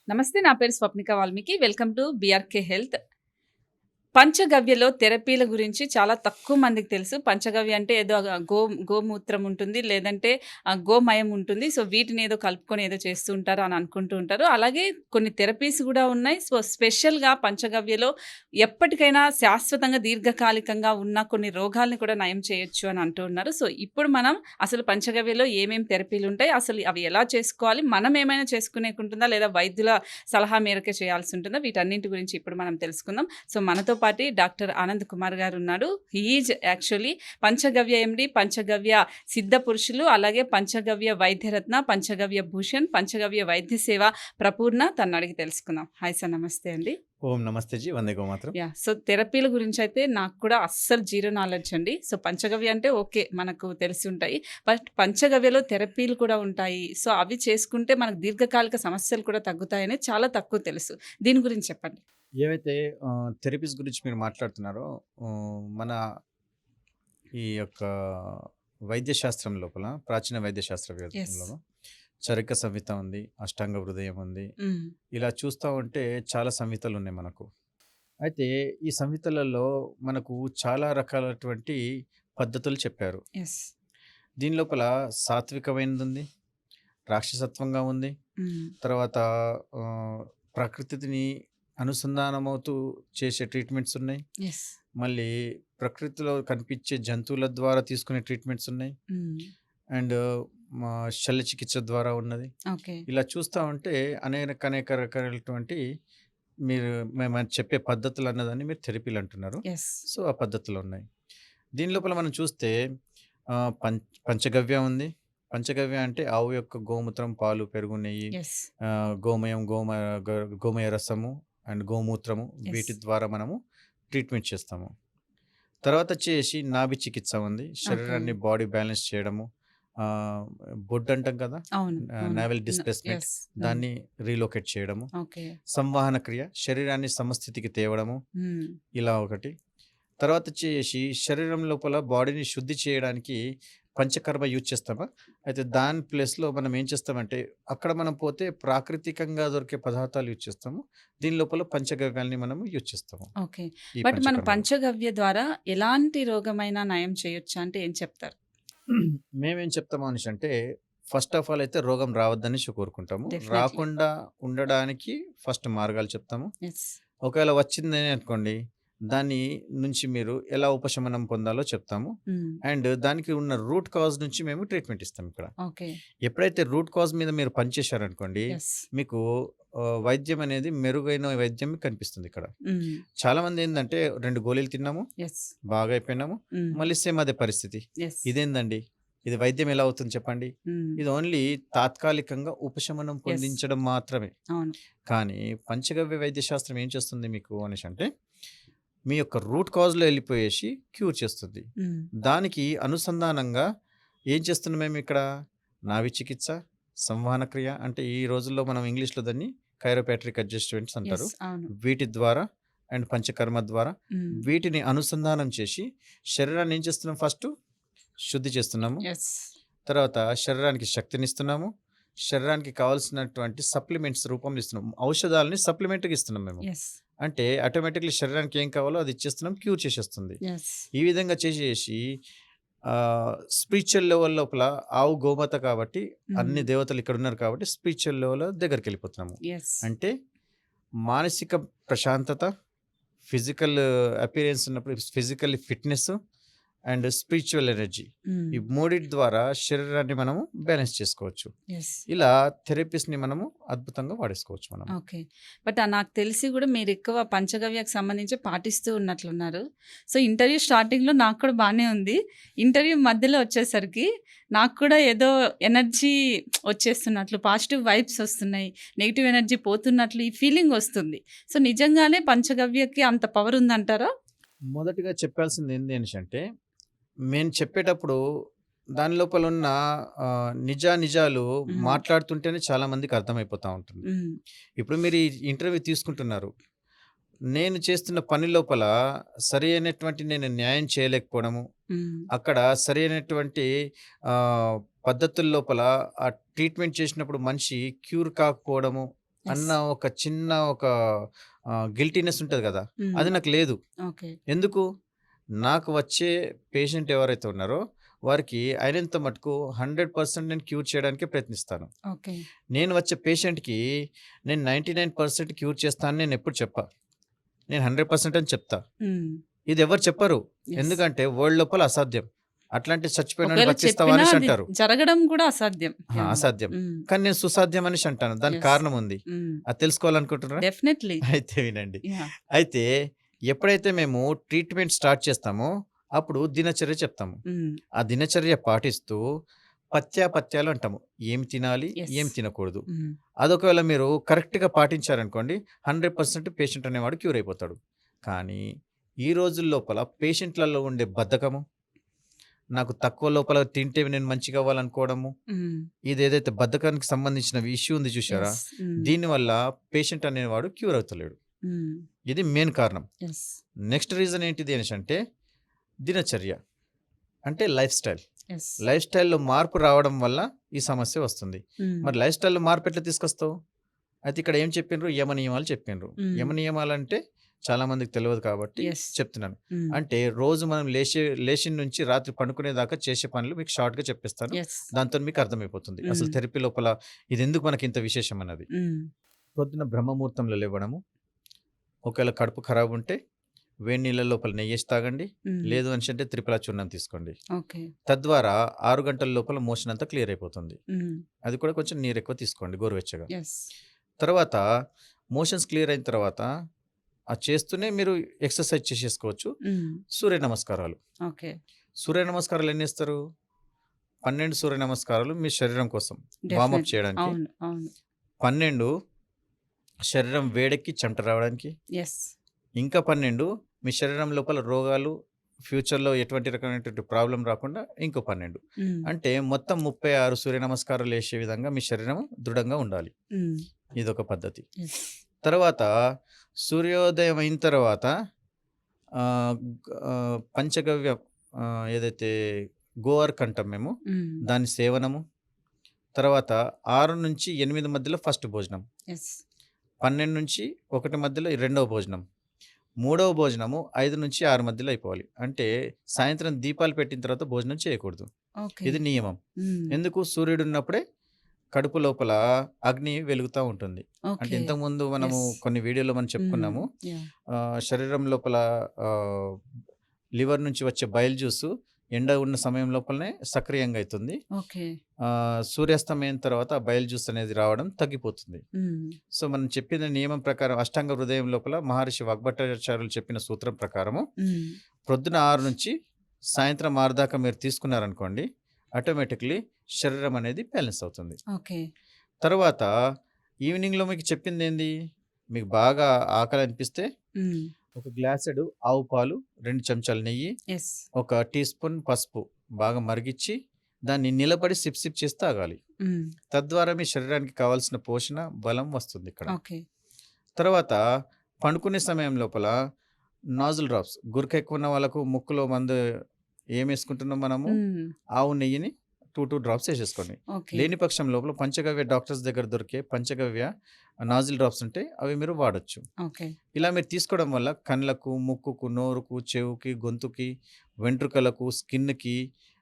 నమస్తే. నా పేరు Swapnika Valmiki. Welcome to BRK health. పంచగవ్యలో థెరపీల గురించి చాలా తక్కువ మందికి తెలుసు. పంచగవ్య అంటే ఏదో గోమూత్రం ఉంటుంది. లేదంటే గోమయం ఉంటుంది. సో, వీటిని ఏదో కలుపుకొని ఏదో చేస్తూ ఉంటారు అని అనుకుంటూ ఉంటారు. అలాగే కొన్ని థెరపీస్ గూడా ఉన్నాయి. సో, స్పెషల్‌గా పంచగవ్యలో ఎప్పటికైనా శాశ్వతంగా దీర్ఘకాలికంగా ఉన్న కొన్ని రోగాల్ని కూడా నయం చేయొచ్చు అని అంటూ ఉన్నారు. సో, ఇప్పుడు మనం అసలు పంచగవ్యలో ఏమేం థెరపీలుంటాయి? అసలు అవి ఎలా చేసుకోవాలి? మనం ఏమైనా చేసుకునేకుంటుందా? లేదా వైద్యుల సలహా మేరకే చేయాల్సి ఉంటుందా? వీటన్నింటి గురించి ఇప్పుడు మనం తెలుసుకుందాం. సో, మనతో పాటు డాక్టర్ ఆనంద్ కుమార్ గారు ఉన్నారు. హి ఈజ్ యాక్చువల్లీ పంచగవ్య ఎండి, పంచగవ్య సిద్ధ పురుషులు, అలాగే పంచగవ్య వైద్యరత్న, పంచగవ్య భూషణ్, పంచగవ్య వైద్య సేవ ప్రపూర్ణ. తనని అడిగి తెలుసుకుందాం. హాయ్ సార్, నమస్తే అండి. ఓం నమస్తే జీ, వందే గోమాతరం. సో, థెరపీల గురించి అయితే నాకు కూడా అస్సలు జీరో నాలెడ్జ్ అండి. సో, పంచగవ్య అంటే ఓకే, మనకు తెలిసి ఉంటాయి. బట్ పంచగవ్యలో థెరపీలు కూడా ఉంటాయి. సో, అవి చేసుకుంటే మనకు దీర్ఘకాలిక సమస్యలు కూడా తగ్గుతాయని చాలా తక్కువ తెలుసు. దీని గురించి చెప్పండి. ఏవైతే థెరపీస్ గురించి మీరు మాట్లాడుతున్నారో, మన ఈ యొక్క వైద్య శాస్త్రం లోపల, ప్రాచీన వైద్య శాస్త్ర యెస్. వేదంలో చరక సంహిత ఉంది, అష్టాంగ హృదయం ఉంది. హ్మ్. ఇలా చూస్తా ఉంటే చాలా సంహితలు ఉన్నాయి మనకు. అయితే ఈ సంహితలలో మనకు చాలా రకాలటువంటి పద్ధతులు చెప్పారు. యెస్. దీని లోపల సాత్వికమైనది ఉంది, రాక్షసత్వంగా ఉంది. హ్మ్. తర్వాత ప్రకృతిని అనుసంధానమవుతూ చేసే ట్రీట్మెంట్స్ ఉన్నాయి. యెస్. మళ్ళీ ప్రకృతిలో కనిపించే జంతువుల ద్వారా తీసుకునే ట్రీట్మెంట్స్ ఉన్నాయి. హ్మ్. అండ్ మా శల్యచికిత్స ద్వారా ఉన్నది. ఓకే. ఇలా చూస్తా ఉంటే అనేక రకాలైనటువంటి మీరు మేము చెప్పే పద్ధతులు అన్నదాన్ని మీరు థెరపీలు అంటున్నారు. యెస్. సో, ఆ పద్ధతులు ఉన్నాయి. దీని లోపల మనం చూస్తే పంచగవ్య ఉంది. పంచగవ్య అంటే ఆవు యొక్క గోమూత్రం, పాలు, పెరుగు, నెయ్యి, యెస్. గోమయం, గోమయ రసము అండ్ గోమూత్రము, యెస్. వీటి ద్వారా మనము ట్రీట్మెంట్ చేస్తాము. తర్వాత వచ్చేసి నాభి చికిత్స ఉంది. ఓకే. శరీరాన్ని బాడీ బ్యాలెన్స్ చేయడము. ఆహ్, బొడ్డు అంటాం కదా! అవును. అవును. Navel displacement, yes. దాన్ని రీలొకేట్ చేయడము. ఓకే. సంవహన క్రియ, శరీరాన్ని సమస్థితికి తేవడము. హ్మ్. ఇలా ఒకటి. తర్వాత వచ్చేసి శరీరం లోపల బాడీని శుద్ధి చేయడానికి పంచకర్మ యూజ్ చేస్తామా? అయితే దాని ప్లేస్‌లో మనం ఏం చేస్తామంటే, అక్కడ మనం పోతే ప్రాకృతికంగా దొరికే పదార్థాలు యూజ్ చేస్తాము. దీని లోపల పంచగవ్యాల్ని మనము యూజ్ చేస్తాము. ఓకే. ఈ బట్ మనం పంచకర్మలో. పంచగవ్య ద్వారా ఎలాంటి రోగమైనా నయం చేయొచ్చా అంటే ఏం చెప్తారు? మేమేం చెప్తాము అనేసంటే, ఫస్ట్ ఆఫ్ ఆల్ అయితే రోగం రావద్దనేసి కోరుకుంటాము. డెఫినైట్‌లీ. రాకుండా ఉండడానికి ఫస్ట్ మార్గాలు చెప్తాము. యెస్. ఒకవేళ వచ్చిందని అనుకోండి, దాని నుంచి మీరు ఎలా ఉపశమనం పొందాలో చెప్తాము. హ్మ్. అండ్ దానికి ఉన్న రూట్ కాజ్ నుంచి మేము ట్రీట్మెంట్ ఇస్తాం ఇక్కడ. ఓకే. ఎప్పుడైతే రూట్ కాజ్ మీద మీరు పనిచేశారనుకోండి, యెస్. మీకు వైద్యం అనేది మెరుగైన వైద్యం మీకు కనిపిస్తుంది ఇక్కడ. హ్మ్. చాలామంది ఏందంటే 2 గోళీలు తిన్నాము, యెస్. బాగా అయిపోయినాము, హ్మ్. మళ్ళీ సేమ్ అదే పరిస్థితి. యెస్. ఇదేందండి? ఇది వైద్యం ఎలా అవుతుంది చెప్పండి? హ్మ్. ఇది ఓన్లీ తాత్కాలికంగా ఉపశమనం యెస్. పొందించడం మాత్రమే. అవును. కానీ పంచగవ్య వైద్య శాస్త్రం ఏం చేస్తుంది మీకు అనేసంటే, మీ యొక్క రూట్ కాజ్‌లో ఎళ్ళిపోయేసి క్యూర్ చేస్తుంది. హ్మ్. దానికి అనుసంధానంగా ఏం చేస్తున్నాం మేమిక్కడ? నాభి చికిత్స, సంవహన క్రియ, అంటే ఈ రోజుల్లో మనం ఇంగ్లీష్‌లో దాన్ని కైరోపాట్రిక్ అడ్జస్ట్‌మెంట్స్ అంటారు. యెస్. అవును. వీటి ద్వారా అండ్ పంచకర్మ ద్వారా హ్మ్. వీటిని అనుసంధానం చేసి శరీరాన్ని ఏం చేస్తున్నాం? ఫస్టు శుద్ధి చేస్తున్నాము. యెస్. తర్వాత శరీరానికి శక్తినిస్తున్నాము. శరీరానికి కావాల్సినటువంటి సప్లిమెంట్స్ రూపంలో ఇస్తున్నాం. ఔషధాలని సప్లిమెంట్‌గా ఇస్తున్నాం మేము. యెస్. అంటే ఆటోమేటిక్‌లీ శరీరానికి ఏం కావాలో అది ఇచ్చేస్తున్నాం. క్యూర్ చేసేస్తుంది. యెస్. ఈ విధంగా చేసేసి స్పిరిచ్యువల్ లెవెల్ లోపల ఆవు గోమాత కాబట్టి అన్ని హ్మ్. దేవతలు ఇక్కడున్నారు కాబట్టి స్పిరిచ్యువల్ లెవెల్ దగ్గరికెళ్ళిపోతున్నాము. యెస్. అంటే మానసిక ప్రశాంతత, ఫిజికల్ అపియరెన్స్ ఉన్నప్పుడు physical fitness and spiritual energy, హ్మ్. ఈ మూడిటి ద్వారా శరీరాన్ని మనము బ్యాలెన్స్ చేసుకోవచ్చు. యెస్. ఇలా థెరపీస్‌ని మనము అద్భుతంగా వాడేసుకోవచ్చు మనం. ఓకే. బట్ నాకు తెలిసి గూడా మీరెక్కువ పంచగవ్యకు సంబంధించి పాటిస్తూ ఉన్నట్లున్నారు. సో, ఇంటర్వ్యూ స్టార్టింగ్‌లో నాకు కూడా బానే ఉంది. ఇంటర్వ్యూ మధ్యలో వచ్చేసరికి నాకు కూడా ఏదో ఎనర్జీ వచ్చేస్తున్నట్లు, పాజిటివ్ వైబ్స్ వస్తున్నాయి. నెగెటివ్ ఎనర్జీ పోతున్నట్లు ఈ ఫీలింగ్ వస్తుంది. సో, నిజంగానే పంచగవ్యకి అంత పవర్ ఉందంటారా? మొదటిగా చెప్పాల్సింది ఏంది అనేసంటే, మేము చెప్పేటప్పుడు దాని లోపల ఉన్న నిజాలు హ్మ్. మాట్లాడుతుంటేనే చాలా మందికి అర్థమైపోతా ఉంటుంది. హ్మ్. ఇప్పుడు మీరు ఈ ఇంటర్వ్యూ తీసుకుంటున్నారు. నేను చేస్తున్న పని లోపల సరి అయినటువంటి నేను న్యాయం చేయలేకపోవడము, హ్మ్. అక్కడ సరి అయినటువంటి పద్ధతుల లోపల ఆ ట్రీట్మెంట్ చేసినప్పుడు మనిషి క్యూర్ కాకపోవడము, యెస్. అన్న ఒక చిన్న ఒక గిల్టీనెస్ ఉంటది గదా! హ్మ్. అది నాకు లేదు. ఓకే. ఎందుకు? నాకు వచ్చే పేషెంట్ ఎవరైతే ఉన్నారో వారికి అయినంత మటుకు 100% నేను క్యూర్ చేయడానికే ప్రయత్నిస్తాను. ఓకే. నేను వచ్చే పేషెంట్‌కి నేను 99% క్యూర్ చేస్తా అని నేనెప్పుడు చెప్పా. నేను 100% అని చెప్తా. హ్మ్. ఇది ఎవరు చెప్పరు. యెస్. ఎందుకంటే వరల్డ్ లోపల అసాధ్యం. అట్లాంటి చచ్చిపోయినోడిని ఒకవేళ బతికిస్తావా చెప్పినా అనేసి అది అంటారు. జరగడం కూడా అసాధ్యం. యాహ్! అసాధ్యం. హ్మ్. కానీ నేను సుసాధ్యం అనేసి అంటాను. దానికి యెస్. కారణం ఉంది. హ్మ్. అది తెలుసుకోవాలనుకుంటున్నారా? డెఫినైట్‌లీ. అయితే వినండి. యాహ్! అయితే ఎప్పుడైతే మేము ట్రీట్మెంట్ స్టార్ట్ చేస్తామో అప్పుడు దినచర్య చెప్తాము. హ్మ్. ఆ దినచర్య పాటిస్తూ పత్యాపత్యాలు అంటాము. ఏమి తినాలి? యెస్. ఏం తినకూడదు? హ్మ్. అదొకవేళ మీరు కరెక్ట్‌గా పాటించారనుకోండి 100% పేషెంట్ అనేవాడు క్యూర్ అయిపోతాడు. కానీ ఈ రోజుల లోపల పేషెంట్‌లలో ఉండే బద్ధకము, నాకు తక్కువ లోపల తింటే నేను మంచిగా అవ్వాలనుకోవడము, హ్మ్. ఇదేదైతే బద్ధకానికి సంబంధించిన ఇష్యూ ఉంది చూసారా? యెస్. హ్మ్. దీనివల్ల పేషెంట్ అనేవాడు క్యూర్ అవుతలేడు. హ్మ్. ఇది మెయిన్ కారణం. యెస్. నెక్స్ట్ రీజన్ ఏంటిది అనేసంటే దినచర్య. అంటే లైఫ్ స్టైల్. యెస్. లైఫ్ స్టైల్‌లో మార్పు రావడం వల్ల ఈ సమస్య వస్తుంది. హ్మ్. మరి లైఫ్ స్టైల్‌లో మార్పు ఎట్లా తీసుకొస్తావు? అయితే ఇక్కడ ఏం చెప్పిండ్రు? యమ నియమాలు చెప్పిండ్రు. హ్మ్. యమ నియమాలంటే చాలా మందికి తెలవదు కాబట్టి యెస్. చెప్తున్నాను. హ్మ్. అంటే రోజు మనం లేచిన నుంచి రాత్రి పడుకునేదాకా చేసే పనులు మీకు షార్ట్‌గా చెప్పేస్తాను. యెస్. దాంతోని మీకు అర్థమైపోతుంది. అసలు హ్మ్. థెరపీ లోపల ఇదెందుకు మనకింత విశేషం అన్నది. హ్మ్. పొద్దున బ్రహ్మముహూర్తంలో లేవడము. ఒకవేళ కడుపు ఖరాబ్ ఉంటే వేడి నీళ్ళ లోపల నెయ్యేసి తాగండి. హ్మ్. లేదు అనేసంటే త్రిఫలా చూర్ణం తీసుకోండి. ఓకే. తద్వారా 6 గంటల లోపల మోషన్ అంతా క్లియర్ అయిపోతుంది. హ్మ్. అది కూడా కొంచెం నీరెక్కువ తీసుకోండి గోరువెచ్చగా. యెస్. తర్వాత మోషన్స్ క్లియర్ అయిన తర్వాత అది చేస్తూనే మీరు ఎక్సర్సైజ్ చేసేసుకోవచ్చు. హ్మ్. సూర్య నమస్కారాలు. ఓకే. సూర్య నమస్కారాలు ఎన్నేస్తారు? 12 సూర్య నమస్కారాలు మీ శరీరం కోసం వార్మప్ డెఫినైట్‌లీ. చేయడానికి. అవును. అవును. 12 శరీరం వేడెక్కి చెమట రావడానికి. యెస్. ఇంకా 12 మీ శరీరం లోపల రోగాలు ఫ్యూచర్‌లో ఎటువంటి రకమైనటువంటి ప్రాబ్లమ్ రాకుండా ఇంకో 12. హ్మ్. అంటే మొత్తం 36 సూర్య నమస్కారాలు ఏసే విధంగా మీ శరీరం దృఢంగా ఉండాలి. హ్మ్. ఇదొక పద్ధతి. యెస్. తర్వాత సూర్యోదయం అయిన తర్వాత పంచగవ్య ఏదైతే గోవర్క్ అంటాం మేము. హ్మ్. దాని సేవనము. తర్వాత 6-8 మధ్యలో ఫస్ట్ భోజనం. యెస్. 12-1 మధ్యలో ఈ రెండవ భోజనం. మూడవ భోజనము 5-6 మధ్యలో అయిపోవాలి. అంటే సాయంత్రం దీపాలు పెట్టిన తర్వాత భోజనం చేయకూడదు. ఓకే. ఇది నియమం. హ్మ్. ఎందుకు? సూర్యుడున్నప్పుడే కడుపు లోపల అగ్ని వెలుగుతా ఉంటుంది. అంటే ఓకే. ఇంతకుముందు మనము యెస్. కొన్ని వీడియోలో మనం హ్మ్. చెప్పుకున్నాము. యాహ్! శరీరం లోపల ఆహ్, లివర్ నుంచి వచ్చే బైల్ జ్యూసు ఎండ ఉన్న సమయం లోపలనే సక్రియంగా అయితుంది. ఓకే. సూర్యాస్తమయం తర్వాత ఆ బైల్ జ్యూస్ అనేది రావడం తగ్గిపోతుంది. హ్మ్. సో, మనం చెప్పిన నియమం ప్రకారం అష్టాంగ హృదయం లోపల మహర్షి వాగ్భటాచార్యులు చెప్పిన సూత్రం ప్రకారము హ్మ్. ప్రొద్దున 6 నుంచి సాయంత్రం 6 దాకా మీరు తీసుకున్నారనుకోండి, ఆటోమేటిక్‌లీ శరీరం అనేది బ్యాలెన్స్ అవుతుంది. ఓకే. తర్వాత ఈవినింగ్‌లో మీకు చెప్పిందేంది? మీకు బాగా ఆకలి అనిపిస్తే హ్మ్. ఒక గ్లాసెడు ఆవు పాలు, 2 చెంచాలు నెయ్యి, యెస్. ఒక టీ స్పూన్ పసుపు బాగా మరిగిచ్చి దాన్ని నిలబడి సిప్ సిప్ చేసి తాగాలి. హ్మ్. తద్వారా మీ శరీరానికి కావాల్సిన పోషణ, బలం వస్తుందిక్కడ. ఓకే. తర్వాత పండుకునే సమయం లోపల నాజిల్ డ్రాప్స్ గురక ఎక్కువ ఉన్న వాళ్ళకు ముక్కులో మందు ఏమేసుకుంటున్నాం మనము? హ్మ్. ఆవు నెయ్యిని 2 డ్రాప్స్ ఏసేసుకోండి. ఓకే. లేని పక్షం లోపల పంచగవ్య డాక్టర్స్ దగ్గర దొరికే పంచగవ్య నాజిల్ డ్రాప్స్ ఉంటాయి. అవి మీరు వాడొచ్చు. ఓకే. ఇలా మీరు తీసుకోవడం వల్ల కళ్ళకు, ముక్కుకు, నోరుకు, చెవుకి, గొంతుకి, వెంట్రుకలకు, స్కిన్‌కి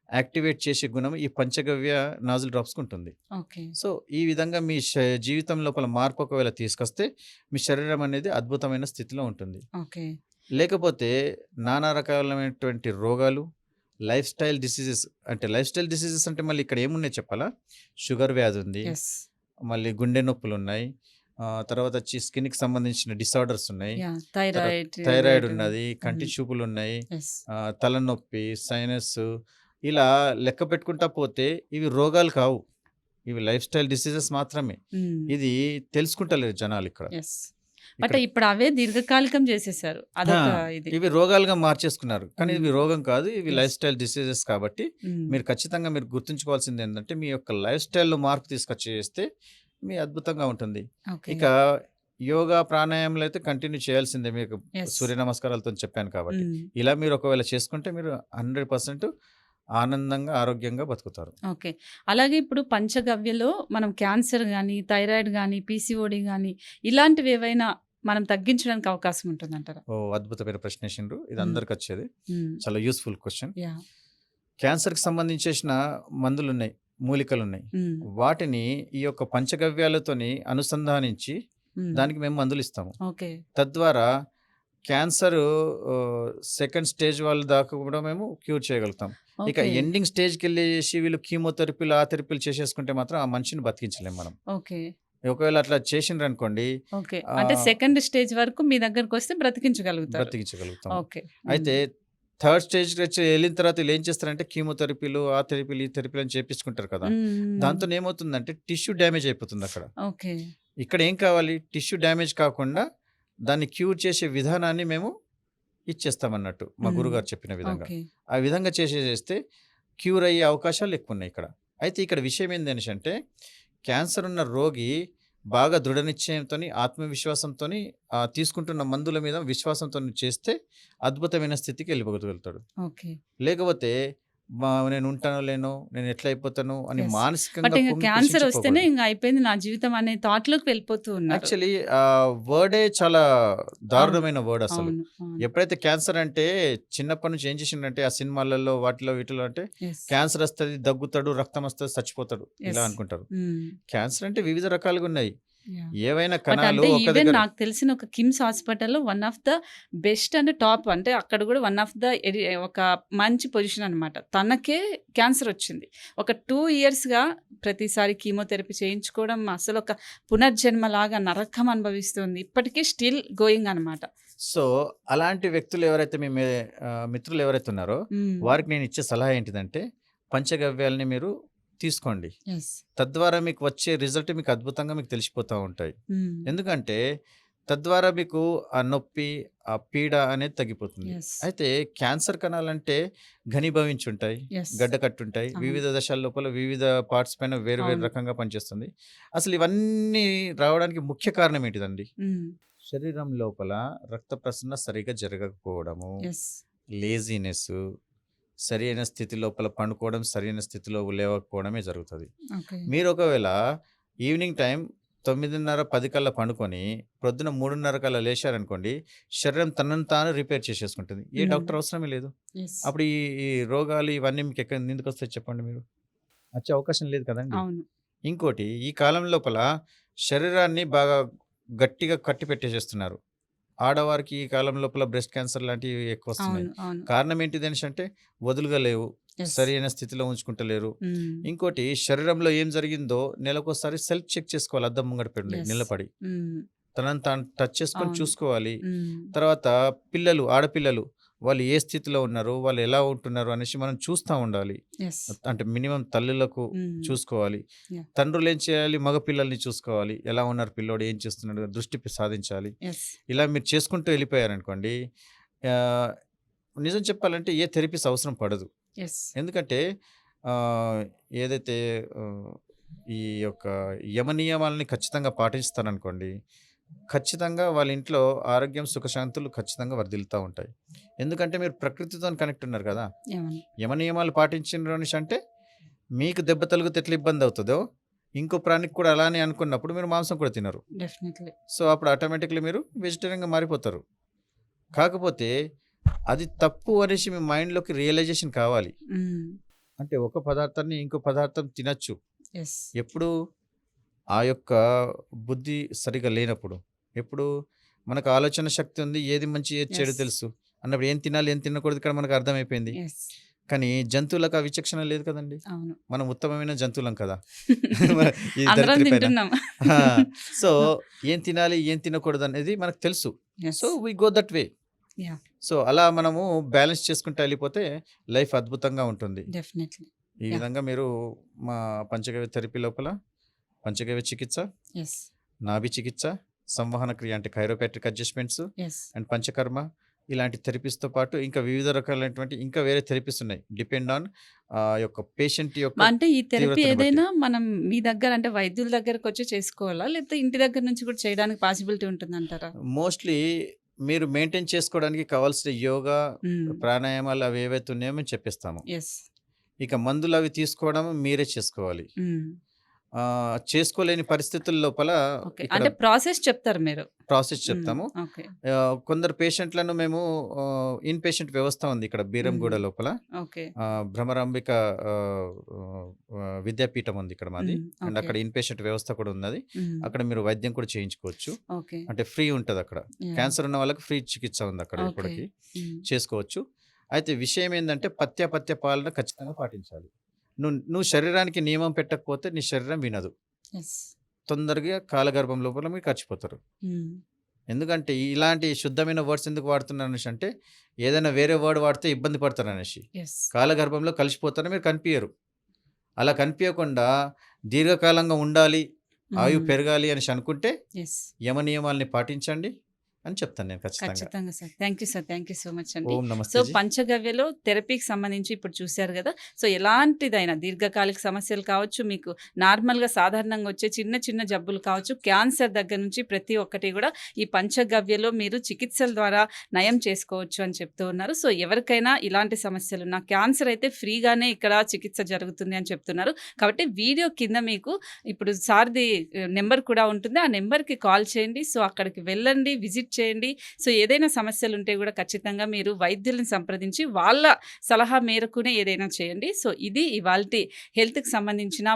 యాక్టివేట్ చేసే గుణం ఈ పంచగవ్య నాజిల్ డ్రాప్స్‌కుంటుంది. ఓకే. సో, ఈ విధంగా మీ జీవితం లోపల మార్పు ఒకవేళ తీసుకొస్తే మీ శరీరం అనేది అద్భుతమైన స్థితిలో ఉంటుంది. ఓకే. లేకపోతే నానా రకాలమైనటువంటి రోగాలు, లైఫ్ స్టైల్ డిసీజెస్ అంటే లైఫ్ స్టైల్ డిసీజెస్ అంటే మళ్ళీ ఇక్కడ ఏమున్నాయి చెప్పాలా? షుగర్ వ్యాధి ఉంది. యెస్. మళ్ళీ గుండె నొప్పులున్నాయి. తర్వాత వచ్చి స్కిన్‌కి సంబంధించిన డిసార్డర్స్ ఉన్నాయి. యాహ్! తర్వాత థైరాయిడ్ థైరాయిడ్ రిలేటెడ్. ఉన్నది. కంటి హ్మ్. చూపులున్నాయి. యెస్. తలనొప్పి, సైనస్సు ఇలా లెక్క పెట్టుకుంటా పోతే ఇవి రోగాలు కావు. ఇవి లైఫ్ స్టైల్ డిసీజెస్ మాత్రమే. హ్మ్. ఇది తెలుసుకుంటలేరు జనాలిక్కడ. యెస్. బట్ ఇక్కడ ఇప్పుడు అవే దీర్ఘకాలికం చేసేసారు. ఆ! అదొక ఇది. ఇవి రోగాలుగా మార్చేసుకున్నారు. కానీ ఇవి హ్మ్. రోగం కాదు. ఇవి లైఫ్ యెస్. స్టైల్ డిసీజెస్ కాబట్టి హ్మ్. మీరు ఖచ్చితంగా మీరు గుర్తుంచుకోవాల్సిందేంటంటే మీ యొక్క లైఫ్ స్టైల్‌లో మార్పు తీసుకొచ్చి చేస్తే మీ అద్భుతంగా ఉంటుంది. ఓకే. ఇక యోగా, ప్రాణాయామాలు అయితే కంటిన్యూ చేయాల్సిందే. మీకు యెస్. సూర్య నమస్కారాలతోని చెప్పాను కాబట్టి. హ్మ్. ఇలా మీరు ఒకవేళ చేసుకుంటే మీరు 100% ఆనందంగా, ఆరోగ్యంగా బతుకుతారు. ఓకే. అలాగే ఇప్పుడు పంచగవ్యలో మనం క్యాన్సర్ గాని, థైరాయిడ్ గాని, పీసీఓడీ గాని ఇలాంటివేవైనా మనం తగ్గించడానికి అవకాశం ఉంటుందంటారా? ఓహ్! అద్భుతమైన ప్రశ్నేసిండ్రు. ఇది హ్మ్. అందరికొచ్చేది. హ్మ్. చాలా యూజ్‌ఫుల్ క్వెషన్. యాహ్! క్యాన్సర్‌కి సంబంధించేసిన మందులున్నాయి, మూలికలున్నాయి. హ్మ్. వాటిని ఈ యొక్క పంచగవ్యాలతోని అనుసంధానించి హ్మ్. దానికి మేము మందులిస్తాము. ఓకే. తద్వారా క్యాన్సరు సెకండ్ స్టేజ్ వాళ్ళ దాకా కూడా మేము క్యూర్ చేయగలుగుతాం. ఇక ఓకే. ఎండింగ్ స్టేజ్‌కెళ్ళేసి వీళ్ళు కీమోథెరపీలు, ఆ థెరపీలు చేసేసుకుంటే మాత్రం ఆ మనిషిని బతికించలేం మనం. ఓకే. ఒకవేళ అట్లా చేసిండ్రనుకోండి ఓకే. అంటే ఆహ్, సెకండ్ స్టేజ్ వరకు మీ దగ్గరకొస్తే బ్రతికించగలుగుతారు. బ్రతికించగలుగుతాం. ఓకే. అయితే హ్మ్. థర్డ్ స్టేజ్‌కొచ్చి ఎళ్ళిన తర్వాత ఈళ్ళేం చేస్తారంటే కీమోథెరపీలు, ఆ థెరపీలు, ఈ థెరపీలు అని చేపించుకుంటారు కదా! హ్మ్. హ్మ్. దాంతోనేమవుతుందంటే టిష్యూ డ్యామేజ్ అయిపోతుందక్కడ. ఓకే. ఇక్కడ ఏం కావాలి? టిష్యూ డ్యామేజ్ కాకుండా దాన్ని క్యూర్ చేసే విధానాన్ని మేము ఇచ్చేస్తామన్నట్టు. మా హ్మ్. గురుగారు చెప్పిన విధంగా. ఓకే. ఆ విధంగా చేసేస్తే క్యూర్ అయ్యే అవకాశాలు ఎక్కువున్నాయి ఇక్కడ. అయితే ఇక్కడ విషయం ఏందనేసంటే క్యాన్సర్ ఉన్న రోగి బాగా దృఢ నిశ్చయంతోని, ఆత్మవిశ్వాసంతోని తీసుకుంటున్న మందుల మీద విశ్వాసంతోని చేస్తే అద్భుతమైన స్థితికి వెళ్ళిపోగలుగుతాడు. ఓకే. లేకపోతే నేను ఉంటానో లేనో, నేను ఎట్లా అయిపోతాను అని యెస్. బట్ మానసికంగా ఇంక కుంగి క్యాన్సర్ వస్తేనే కృషించిపోకూడదు. ఇంక అయిపోయింది నా జీవితం అనే థాట్‌లోకి వెళ్ళిపోతూ ఉన్నారు. యాక్చువల్లీ వర్డే చాలా అవును. దారుణమైన వర్డ్ అసలు. అవును. అవును. ఎప్పుడైతే క్యాన్సర్ అంటే చిన్నప్పటి నుంచి ఏం చేసిండంటే ఆ సినిమాలలో వాటిలో వీటిలో అంటే యెస్. క్యాన్సర్ వస్తది, దగ్గుతాడు, రక్తం వస్తది, చచ్చిపోతాడు ఇలా యెస్. అనుకుంటారు. హ్మ్. క్యాన్సర్ అంటే వివిధ రకాలుగా ఉన్నాయి. యాహ్! ఏవైనా బట్ కణాలు అంటే ఒక ఈవెన్ దగ్గర నాకు తెలిసిన ఒక కిమ్స్ హాస్పిటల్‌లో one of the best and top అంటే అక్కడ గూడా వన్ ఆఫ్ ద ఒక మంచి పొజిషన్ అనమాట. తనకే క్యాన్సర్ వచ్చింది. ఒక 2 ఇయర్స్‌గా ప్రతిసారి కీమోథెరపీ చేయించుకోవడం అసలొక పునర్జన్మలాగా నరకం అనుభవిస్తుంది. ఇప్పటికి స్టిల్ గోయింగ్ అనమాట. సో, అలాంటి వ్యక్తులు ఎవరైతే మిత్రులు ఎవరైతే ఉన్నారో హ్మ్. వారికి నేను ఇచ్చే సలహా ఏంటిదంటే పంచగవ్యాలని మీరు తీసుకోండి. యెస్. తద్వారా మీకు వచ్చే రిజల్ట్ మీకు అద్భుతంగా మీకు తెలిసిపోతా ఉంటాయి. హ్మ్. ఎందుకంటే తద్వారా మీకు ఆ నొప్పి, ఆ పీడ అనేది తగ్గిపోతుంది. యెస్. అయితే క్యాన్సర్ కణాలంటే ఘనీభవించుంటాయి, యెస్. గడ్డకట్టుంటాయి. అవును. వివిధ దశల లోపల వివిధ పార్ట్స్ పైన వేరు వేరు అవును. రకంగా పనిచేస్తుంది. అసలు ఇవన్నీ రావడానికి ముఖ్య కారణం ఏంటిదండి? హ్మ్. శరీరం లోపల రక్త ప్రసరణ సరిగ్గా జరగకపోవడము, యెస్. లేజీనెస్సు, సరైన స్థితి లోపల పండుకోవడం, సరైన స్థితిలో లేవకపోవడమే జరుగుతది. ఓకే. మీరు ఒకవేళ ఈవినింగ్ టైం 9:30, 10 కల్లా పండుకొని, ప్రొద్దున 3:30 కల్లా లేచారనుకోండి, శరీరం తనను తాను రిపేర్ చేసేసుకుంటుంది. ఏ హ్మ్. డాక్టర్ అవసరమే లేదు. యెస్. అప్పుడు ఈ ఈ రోగాలు ఇవన్నీ మీకు ఎందుకొస్తాయి చెప్పండి మీరు? వచ్చే అవకాశం లేదు కదండీ! అవును. ఇంకోటి ఈ కాలం లోపల శరీరాన్ని బాగా గట్టిగా కట్టి పెట్టేసేస్తున్నారు. ఆడవారికి ఈ కాలం లోపల బ్రెస్ట్ క్యాన్సర్ లాంటివి ఎక్కువొస్తున్నాయి. అవును. అవును. కారణం ఏంటిదనేసంటే వదులుగా లేవు. యెస్. సరైన స్థితిలో ఉంచుకుంటలేరు. హ్మ్. ఇంకోటి శరీరంలో ఏం జరిగిందో నెలకోసారి సెల్ఫ్ చెక్ చేసుకోవాలి అద్దం ముంగట యెస్. నిలబడి. హ్మ్. తనని తాను టచ్ చేసుకొని అవును. చూసుకోవాలి. హ్మ్. తర్వాత ఆడపిల్లలు వాళ్ళు ఏ స్థితిలో ఉన్నారు? వాళ్ళు ఎలా ఉంటున్నారు? అనేసి మనం చూస్తా ఉండాలి. యెస్. అంటే మినిమమ్ తల్లులకు హ్మ్. చూసుకోవాలి. యాహ్! తండ్రులేం చేయాలి? మగ పిల్లల్ని చూసుకోవాలి. ఎలా ఉన్నారు పిల్లోడు? ఏం చేస్తున్నాడు? సాధించాలి. యెస్. ఇలా మీరు చేసుకుంటూ వెళ్ళిపోయారనుకోండి, ఆహ్, నిజం చెప్పాలంటే ఏ థెరపీస్ అవసరం పడదు. యెస్. ఎందుకంటే ఆహ్, ఏదైతే ఆహ్, ఈ యొక్క యమ నియమాలని ఖచ్చితంగా పాటిస్తారనుకోండి, ఖచ్చితంగా వాళ్ళ ఇంట్లో ఆరోగ్యం, సుఖశాంతులు ఖచ్చితంగా వర్ధిల్లుతా ఉంటాయి. ఎందుకంటే మీరు ప్రకృతితోని కనెక్ట్ ఉన్నారు కదా! అవును. యమ నియమాలు పాటించిండ్రు అనేసంటే మీకు దెబ్బ తగిలితే ఎట్లా ఇబ్బందవుతదో, ఇంకో ప్రాణికి కూడా అలానే అనుకున్నప్పుడు మీరు మాంసం కూడా తినరు. డెఫినైట్‌లీ. సో, అప్పుడు ఆటోమేటిక్‌లీ మీరు వెజిటేరియన్‌గా మారిపోతారు. కాకపోతే అది తప్పు అనేసి మీ మైండ్‌లోకి రియలైజేషన్ కావాలి. హ్మ్. అంటే ఒక పదార్థాన్ని ఇంకో పదార్థం తినొచ్చు. యెస్. ఎప్పుడు? ఆ యొక్క బుద్ధి సరిగ్గా లేనప్పుడు. ఎప్పుడు? మనకు ఆలోచన శక్తి ఉంది. ఏది మంచి, ఏది చెడు యెస్. తెలుసు. అన్నప్పుడు ఏం తినాలి, ఏం తినకూడదు ఇక్కడ మనకు అర్థమైపోయింది. యెస్. కానీ జంతువులకు ఆ విచక్షణ లేదు కదండీ! అవును. మనం ఉత్తమమైన జంతువులం కదా! మన ఈ అందరం ధరిత్రి పైన. తింటున్నాం. ఆ! సో, ఏం తినాలి, ఏం తినకూడదనేది మనకు తెలుసు. Yes. So, we go that way. Yeah! So, అలా మనము బ్యాలెన్స్ చేసుకుంటూ ఎళ్ళిపోతే లైఫ్ అద్భుతంగా ఉంటుంది. డెఫినైట్‌లీ. ఈ యాహ్! విధంగా మీరు మా పంచగవ్య థెరపీ లోపల పంచగవ్య చికిత్స, యెస్. నాభి చికిత్స, సంవహన క్రియ అంటే కైరోపాట్రిక్ అడ్జస్ట్‌మెంట్స్ యెస్. అండ్ పంచకర్మ ఇలాంటి థెరపీస్‌తో పాటు ఇంకా వివిధ రకాలైనటువంటి ఇంకా వేరే థెరపీస్ ఉన్నాయి. డిపెండ్ ఆన్ యొక్క పేషెంట్ యొక్క అంటే ఈ థెరపీ తీవ్రతను బట్టి. ఏదైనా మనం మీ దగ్గర అంటే వైద్యుల దగ్గరకొచ్చి చేసుకోవాలా? లేకపోతే ఇంటి దగ్గర నుంచి కూడా చేయడానికి పాసిబిలిటీ ఉంటుందంటారా? మోస్ట్‌లీ మీరు మెయింటైన్ చేసుకోవడానికి కావాల్సిన యోగా, హ్మ్. ప్రాణాయామాలు అవి ఏవైతే ఉన్నాయో మేము చెప్పిస్తాము. యెస్. ఇక మందులవి తీసుకోవడం మీరే చేసుకోవాలి. హ్మ్. చేసుకోలేని పరిస్థితుల లోపల ఓకే. ఇక్కడ అంటే ప్రాసెస్ చెప్తారు మీరు. ప్రాసెస్ హ్మ్. చెప్తాము. ఓకే. కొందరు పేషెంట్‌లను మేము ఇన్ పేషెంట్ వ్యవస్థ ఉంది ఇక్కడ బీరంగూడ హ్మ్. లోపల. ఓకే. భ్రమరాంబిక ఆహ్, విద్యాపీఠం ఉంది ఇక్కడ మాది. హ్మ్. And okay. అక్కడ ఇన్ పేషెంట్ వ్యవస్థ కూడా ఉన్నది. హ్మ్. అక్కడ మీరు వైద్యం కూడా చేయించుకోవచ్చు. ఓకే. అంటే ఫ్రీ ఉంటదక్కడ. యాహ్! క్యాన్సర్ ఉన్న వాళ్ళకి ఫ్రీ చికిత్స ఉంది అక్కడ ఓకే. ఇప్పటికి. హ్మ్. చేసుకోవచ్చు. అయితే విషయం ఏందంటే పథ్య పాలన ఖచ్చితంగా పాటించాలి. నువ్వు శరీరానికి నియమం పెట్టకపోతే నీ శరీరం వినదు. యెస్. తొందరగా కాలగర్భం లోపల మీరు చచ్చిపోతారు. హ్మ్. ఎందుకంటే ఇలాంటి శుద్ధమైన వర్డ్స్ ఎందుకు వాడుతున్నాననేసి అంటే ఏదైనా వేరే వర్డ్ వాడితే ఇబ్బంది పడతారనేసి. యెస్. కాలగర్భంలో కలిసిపోతారని మీరు కనిపియరు. అలా కనిపియకుండా దీర్ఘకాలంగా ఉండాలి, ఆయువు హ్మ్. పెరగాలి అనేసి అనుకుంటే యెస్. యమ నియమాల్ని పాటించండి అని చెప్తాను నేను ఖచ్చితంగా. ఖచ్చితంగా sir. Thank you sir. Thank you so much అండి. ఓం సో, నమస్తే జీ. పంచగవ్యలో థెరపీకి సంబంధించి ఇప్పుడు చూసారు గదా! సో, ఎలాంటిదైనా దీర్ఘకాలిక సమస్యలు కావచ్చు, మీకు నార్మల్‌గా సాధారణంగా వచ్చే చిన్న చిన్న జబ్బులు కావచ్చు, క్యాన్సర్ దగ్గర నుంచి ప్రతి ఒక్కటి గూడా ఈ పంచగవ్యలో మీరు చికిత్సల ద్వారా నయం చేసుకోవచ్చు అని చెప్తూ ఉన్నారు. సో, ఎవరికైనా ఇలాంటి సమస్యలున్నా క్యాన్సర్ అయితే ఫ్రీగానే ఇక్కడ చికిత్స జరుగుతుంది అని చెప్తున్నారు. కాబట్టి వీడియో కింద మీకు ఇప్పుడు సార్‌ది నెంబర్ కూడా ఉంటుంది. ఆ నెంబర్‌కి కాల్ చేయండి. సో, అక్కడికి వెళ్ళండి, విజిట్ చేయండి. సో, ఏదైనా సమస్యలుంటే గూడా ఖచ్చితంగా మీరు వైద్యులను సంప్రదించి వాళ్ళ సలహా మేరకునే ఏదైనా చేయండి. సో, ఇది ఇవాల్టి హెల్త్‌కి సంబంధించిన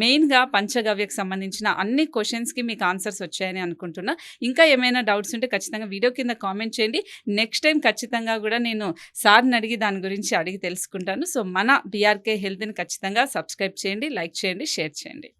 మెయిన్‌గా పంచగవ్యకు సంబంధించిన అన్ని క్వెషన్స్‌కి మీకు ఆన్సర్స్ వచ్చాయని అనుకుంటున్నా. ఇంకా ఏమైనా డౌట్స్ ఉంటే ఖచ్చితంగా వీడియో కింద కామెంట్ చేయండి. నెక్స్ట్ టైమ్ ఖచ్చితంగా గూడా నేను సార్‌ని అడిగి దాని గురించి అడిగి తెలుసుకుంటాను. సో, మన బీఆర్‌కే హెల్త్‌ని ఖచ్చితంగా సబ్స్క్రైబ్ చేయండి, లైక్ చేయండి, షేర్ చేయండి.